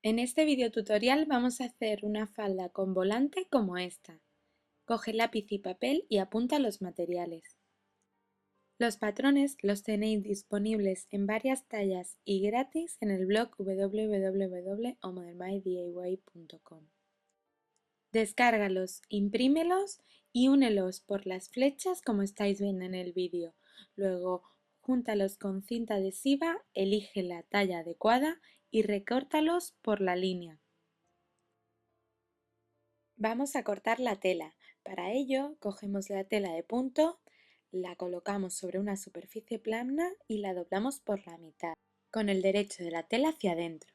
En este video tutorial vamos a hacer una falda con volante como esta. Coge lápiz y papel y apunta los materiales. Los patrones los tenéis disponibles en varias tallas y gratis en el blog www.omodelmydiy.com. Descárgalos, imprímelos y únelos por las flechas como estáis viendo en el vídeo. Luego, júntalos con cinta adhesiva, elige la talla adecuada y recórtalos por la línea. Vamos a cortar la tela. Para ello, cogemos la tela de punto, la colocamos sobre una superficie plana y la doblamos por la mitad, con el derecho de la tela hacia adentro.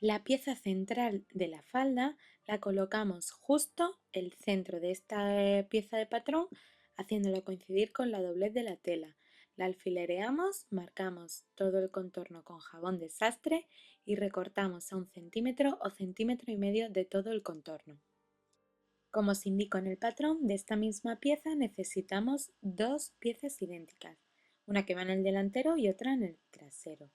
La pieza central de la falda la colocamos justo el centro de esta pieza de patrón, haciéndolo coincidir con la doblez de la tela. La alfilereamos, marcamos todo el contorno con jabón de sastre y recortamos a 1 centímetro o centímetro y medio de todo el contorno. Como os indico en el patrón, de esta misma pieza necesitamos dos piezas idénticas, una que va en el delantero y otra en el trasero.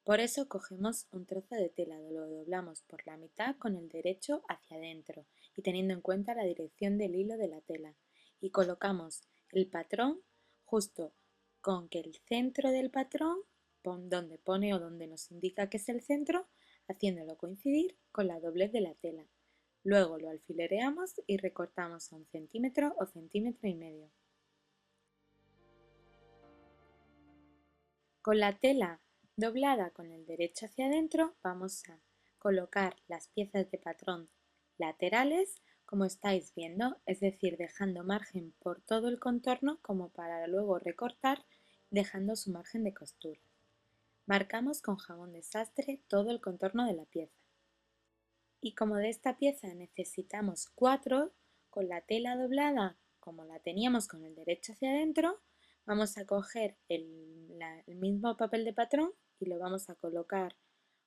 Por eso cogemos un trozo de tela, lo doblamos por la mitad con el derecho hacia adentro y teniendo en cuenta la dirección del hilo de la tela y colocamos el patrón justo con que el centro del patrón, donde pone o donde nos indica que es el centro, haciéndolo coincidir con la doblez de la tela. Luego lo alfilereamos y recortamos a 1 centímetro o centímetro y medio. Con la tela doblada con el derecho hacia adentro vamos a colocar las piezas de patrón laterales como estáis viendo, es decir, dejando margen por todo el contorno como para luego recortar dejando su margen de costura. Marcamos con jabón de sastre todo el contorno de la pieza. Y como de esta pieza necesitamos 4, con la tela doblada como la teníamos con el derecho hacia adentro, vamos a coger el mismo papel de patrón y lo vamos a colocar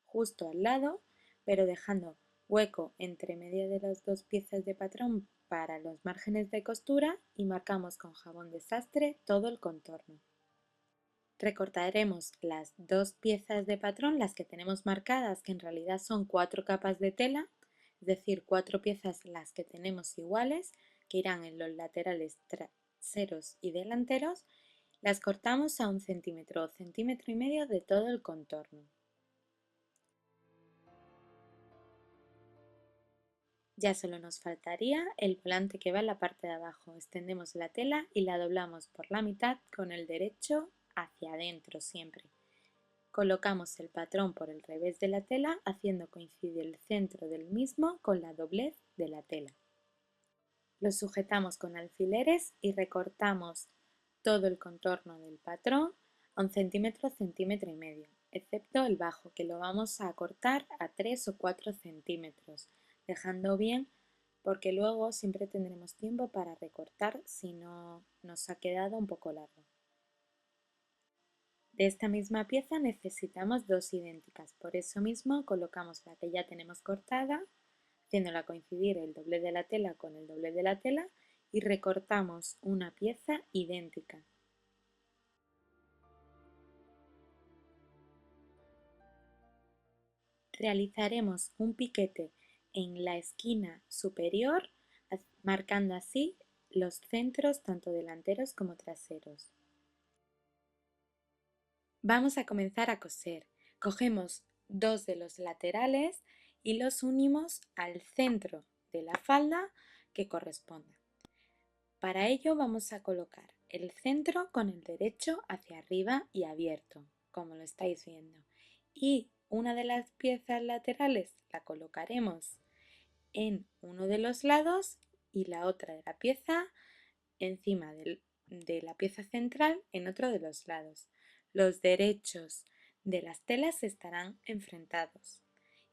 justo al lado, pero dejando hueco entre medio de las dos piezas de patrón para los márgenes de costura y marcamos con jabón de sastre todo el contorno. Recortaremos las dos piezas de patrón, las que tenemos marcadas, que en realidad son 4 capas de tela, es decir, 4 piezas las que tenemos iguales, que irán en los laterales traseros y delanteros, las cortamos a 1 centímetro o centímetro y medio de todo el contorno. Ya solo nos faltaría el volante que va en la parte de abajo. Extendemos la tela y la doblamos por la mitad con el derecho hacia adentro siempre. Colocamos el patrón por el revés de la tela haciendo coincidir el centro del mismo con la doblez de la tela. Lo sujetamos con alfileres y recortamos todo el contorno del patrón a 1 centímetro, centímetro y medio, excepto el bajo, que lo vamos a cortar a 3 o 4 centímetros, dejando bien porque luego siempre tendremos tiempo para recortar si no nos ha quedado un poco largo. De esta misma pieza necesitamos dos idénticas, por eso mismo colocamos la que ya tenemos cortada, haciéndola coincidir el doblez de la tela con el doblez de la tela y recortamos una pieza idéntica. Realizaremos un piquete en la esquina superior, marcando así los centros tanto delanteros como traseros. Vamos a comenzar a coser. Cogemos dos de los laterales y los unimos al centro de la falda que corresponda. Para ello vamos a colocar el centro con el derecho hacia arriba y abierto, como lo estáis viendo. Y una de las piezas laterales la colocaremos en uno de los lados y la otra de la pieza encima de la pieza central en otro de los lados. Los derechos de las telas estarán enfrentados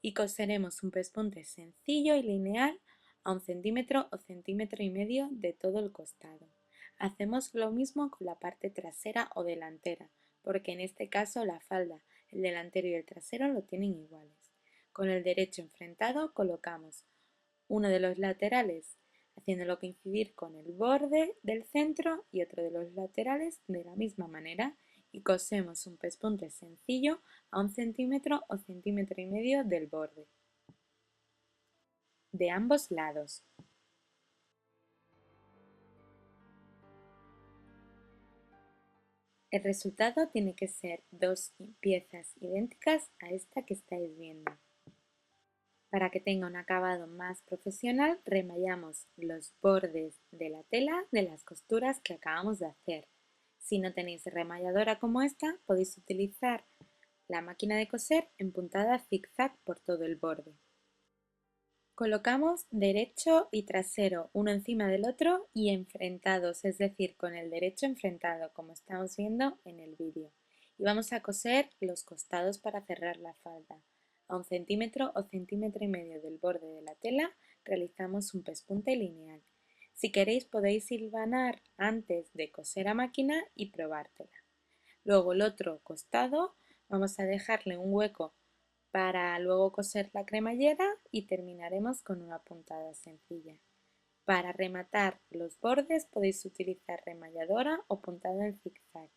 y coseremos un pespunte sencillo y lineal a 1 centímetro o centímetro y medio de todo el costado. Hacemos lo mismo con la parte trasera o delantera, porque en este caso la falda, el delantero y el trasero lo tienen iguales. Con el derecho enfrentado colocamos uno de los laterales haciéndolo coincidir con el borde del centro y otro de los laterales de la misma manera y cosemos un pespunte sencillo a 1 centímetro o centímetro y medio del borde. de ambos lados. El resultado tiene que ser dos piezas idénticas a esta que estáis viendo. Para que tenga un acabado más profesional, remallamos los bordes de la tela de las costuras que acabamos de hacer. Si no tenéis remalladora como esta, podéis utilizar la máquina de coser empuntada zigzag por todo el borde. Colocamos derecho y trasero uno encima del otro y enfrentados, es decir, con el derecho enfrentado, como estamos viendo en el vídeo. Y vamos a coser los costados para cerrar la falda. A 1 centímetro o centímetro y medio del borde de la tela realizamos un pespunte lineal. Si queréis podéis hilvanar antes de coser a máquina y probártela. Luego el otro costado vamos a dejarle un hueco para luego coser la cremallera y terminaremos con una puntada sencilla. Para rematar los bordes podéis utilizar remalladora o puntado en zigzag.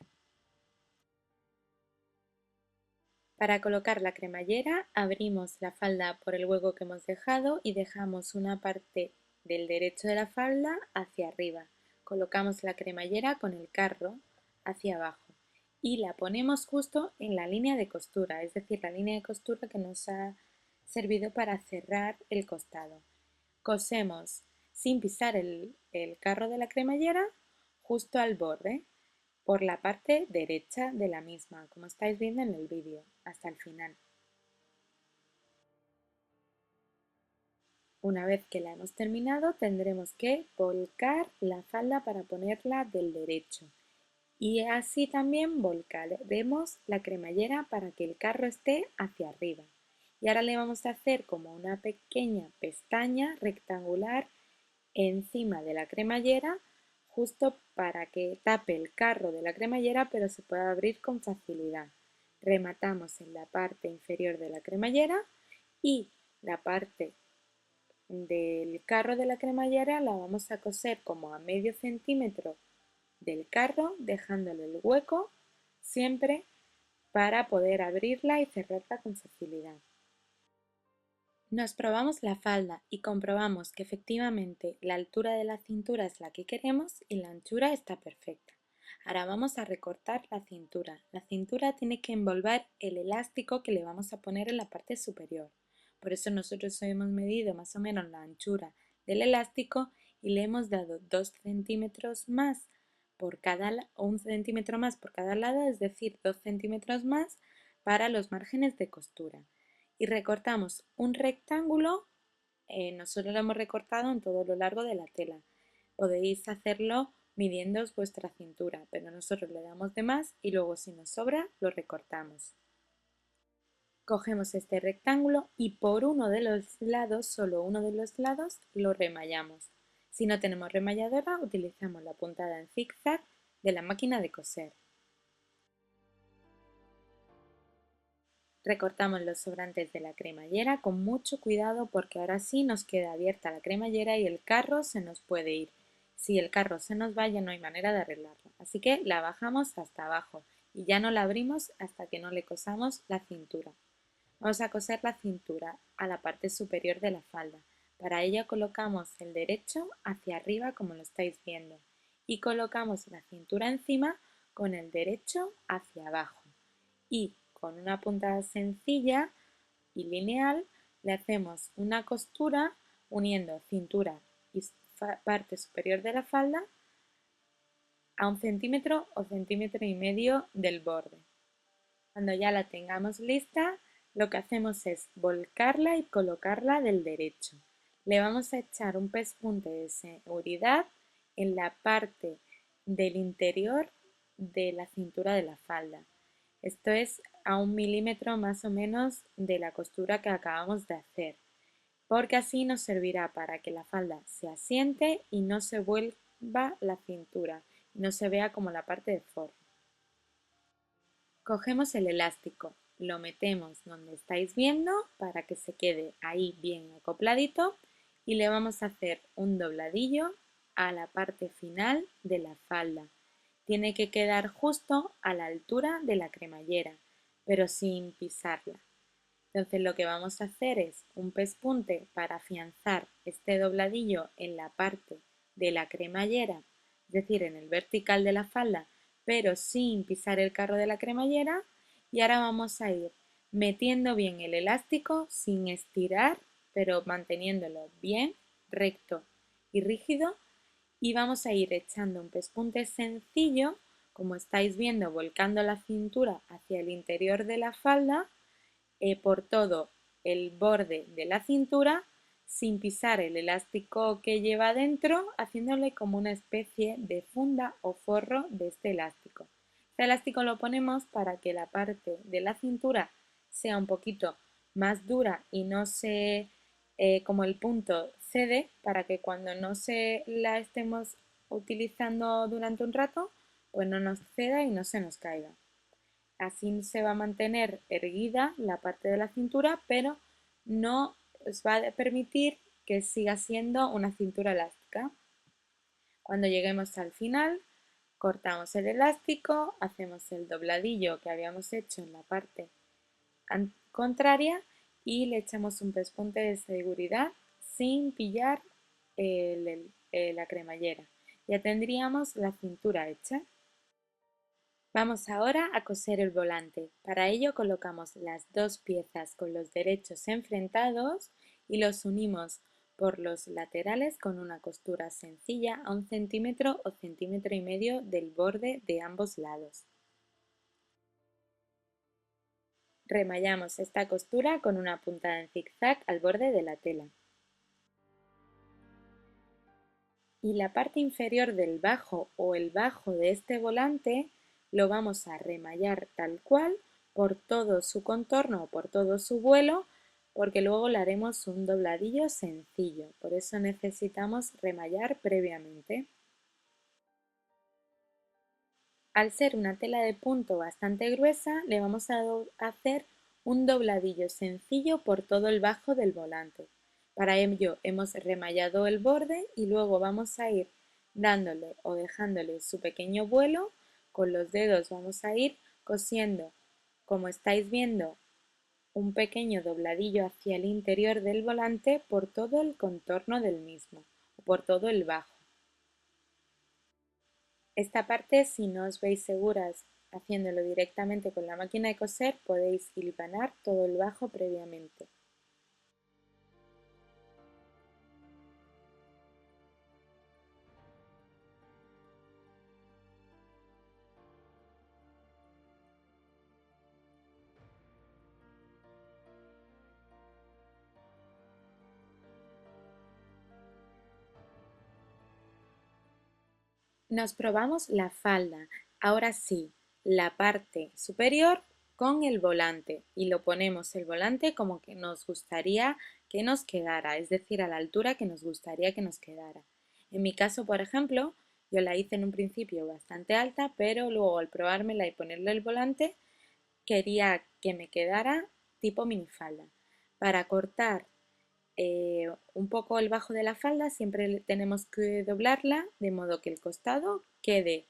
Para colocar la cremallera abrimos la falda por el hueco que hemos dejado y dejamos una parte del derecho de la falda hacia arriba. Colocamos la cremallera con el carro hacia abajo y la ponemos justo en la línea de costura, es decir, la línea de costura que nos ha servido para cerrar el costado. Cosemos sin pisar el carro de la cremallera justo al borde, por la parte derecha de la misma, como estáis viendo en el vídeo, hasta el final. Una vez que la hemos terminado, tendremos que volcar la falda para ponerla del derecho. Y así también volcaremos la cremallera para que el carro esté hacia arriba. Y ahora le vamos a hacer como una pequeña pestaña rectangular encima de la cremallera, justo para que tape el carro de la cremallera pero se pueda abrir con facilidad. Rematamos en la parte inferior de la cremallera y la parte del carro de la cremallera la vamos a coser como a medio centímetro del carro, dejándole el hueco siempre para poder abrirla y cerrarla con facilidad. Nos probamos la falda y comprobamos que efectivamente la altura de la cintura es la que queremos y la anchura está perfecta. Ahora vamos a recortar la cintura. La cintura tiene que envolver el elástico que le vamos a poner en la parte superior. Por eso nosotros hemos medido más o menos la anchura del elástico y le hemos dado 2 centímetros más por cada, o 1 centímetro más por cada lado, es decir, 2 centímetros más para los márgenes de costura. Y recortamos un rectángulo, nosotros lo hemos recortado en todo lo largo de la tela. Podéis hacerlo midiendo vuestra cintura, pero nosotros le damos de más y luego si nos sobra lo recortamos. Cogemos este rectángulo y por uno de los lados, solo uno de los lados, lo remallamos. Si no tenemos remalladora, utilizamos la puntada en zigzag de la máquina de coser. Recortamos los sobrantes de la cremallera con mucho cuidado porque ahora sí nos queda abierta la cremallera y el carro se nos puede ir. Si el carro se nos va ya no hay manera de arreglarlo, así que la bajamos hasta abajo y ya no la abrimos hasta que no le cosamos la cintura. Vamos a coser la cintura a la parte superior de la falda. Para ello colocamos el derecho hacia arriba como lo estáis viendo y colocamos la cintura encima con el derecho hacia abajo y con una puntada sencilla y lineal le hacemos una costura uniendo cintura y parte superior de la falda a 1 centímetro o centímetro y medio del borde. Cuando ya la tengamos lista, lo que hacemos es volcarla y colocarla del derecho. Le vamos a echar un pespunte de seguridad en la parte del interior de la cintura de la falda. Esto es a 1 milímetro más o menos de la costura que acabamos de hacer, porque así nos servirá para que la falda se asiente y no se vuelva la cintura, y no se vea como la parte de forro. Cogemos el elástico, lo metemos donde estáis viendo para que se quede ahí bien acopladito y le vamos a hacer un dobladillo a la parte final de la falda. Tiene que quedar justo a la altura de la cremallera, pero sin pisarla. Entonces lo que vamos a hacer es un pespunte para afianzar este dobladillo en la parte de la cremallera, es decir, en el vertical de la falda, pero sin pisar el carro de la cremallera. Y ahora vamos a ir metiendo bien el elástico sin estirar, pero manteniéndolo bien recto y rígido. Y vamos a ir echando un pespunte sencillo, como estáis viendo, volcando la cintura hacia el interior de la falda, por todo el borde de la cintura, sin pisar el elástico que lleva dentro, haciéndole como una especie de funda o forro de este elástico. Este elástico lo ponemos para que la parte de la cintura sea un poquito más dura y no se, como el punto cede, para que cuando no se la estemos utilizando durante un rato, pues no nos ceda y no se nos caiga. Así se va a mantener erguida la parte de la cintura, pero no os va a permitir que siga siendo una cintura elástica. Cuando lleguemos al final, cortamos el elástico, hacemos el dobladillo que habíamos hecho en la parte contraria y le echamos un pespunte de seguridad sin pillar la cremallera. Ya tendríamos la cintura hecha. Vamos ahora a coser el volante. Para ello colocamos las dos piezas con los derechos enfrentados y los unimos por los laterales con una costura sencilla a 1 centímetro o centímetro y medio del borde de ambos lados. Remallamos esta costura con una puntada en zigzag al borde de la tela. Y la parte inferior del bajo o el bajo de este volante lo vamos a remallar tal cual por todo su contorno o por todo su vuelo, porque luego le haremos un dobladillo sencillo, por eso necesitamos remallar previamente. Al ser una tela de punto bastante gruesa, le vamos a hacer un dobladillo sencillo por todo el bajo del volante. Para ello hemos remallado el borde y luego vamos a ir dándole o dejándole su pequeño vuelo. Con los dedos vamos a ir cosiendo, como estáis viendo, un pequeño dobladillo hacia el interior del volante por todo el contorno del mismo, o por todo el bajo. Esta parte, si no os veis seguras haciéndolo directamente con la máquina de coser, podéis hilvanar todo el bajo previamente. Nos probamos la falda. Ahora sí, la parte superior con el volante y lo ponemos el volante como que nos gustaría que nos quedara, es decir, a la altura que nos gustaría que nos quedara. En mi caso, por ejemplo, yo la hice en un principio bastante alta, pero luego al probármela y ponerle el volante, quería que me quedara tipo minifalda. Para cortar un poco el bajo de la falda siempre tenemos que doblarla de modo que el costado quede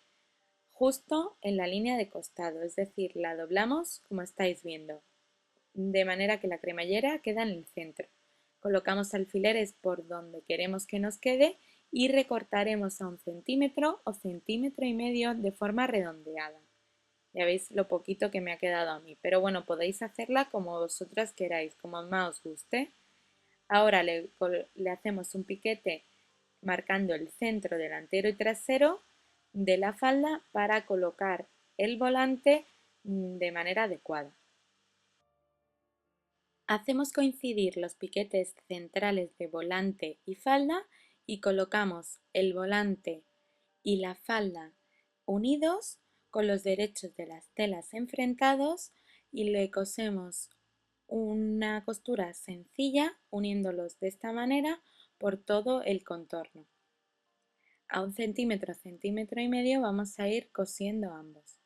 justo en la línea de costado, es decir, la doblamos como estáis viendo, de manera que la cremallera queda en el centro. Colocamos alfileres por donde queremos que nos quede y recortaremos a 1 centímetro o centímetro y medio de forma redondeada. Ya veis lo poquito que me ha quedado a mí, pero bueno, podéis hacerla como vosotras queráis, como más os guste. Ahora le hacemos un piquete marcando el centro delantero y trasero de la falda para colocar el volante de manera adecuada. Hacemos coincidir los piquetes centrales de volante y falda y colocamos el volante y la falda unidos con los derechos de las telas enfrentados y le cosemos una costura sencilla uniéndolos de esta manera por todo el contorno. A 1 centímetro, centímetro y medio vamos a ir cosiendo ambos.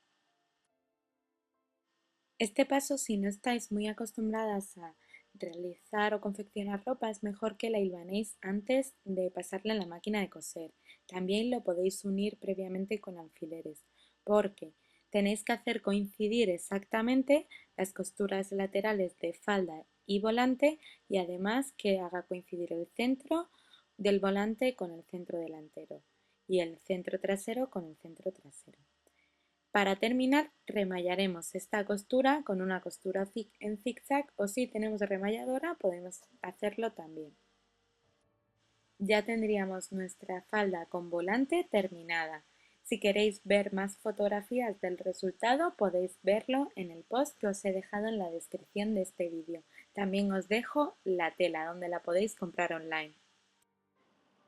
Este paso, si no estáis muy acostumbradas a realizar o confeccionar ropa, es mejor que la hilvanéis antes de pasarla en la máquina de coser. También lo podéis unir previamente con alfileres, porque Tenéis que hacer coincidir exactamente las costuras laterales de falda y volante y además que haga coincidir el centro del volante con el centro delantero y el centro trasero con el centro trasero. Para terminar, remallaremos esta costura con una costura en zigzag o si tenemos remalladora podemos hacerlo también. Ya tendríamos nuestra falda con volante terminada. Si queréis ver más fotografías del resultado podéis verlo en el post que os he dejado en la descripción de este vídeo. También os dejo la tela donde la podéis comprar online.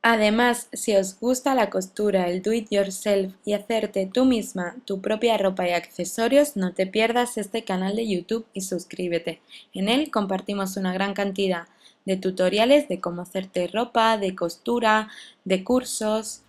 Además, si os gusta la costura, el do it yourself y hacerte tú misma tu propia ropa y accesorios, no te pierdas este canal de YouTube y suscríbete. En él compartimos una gran cantidad de tutoriales de cómo hacerte ropa, de costura, de cursos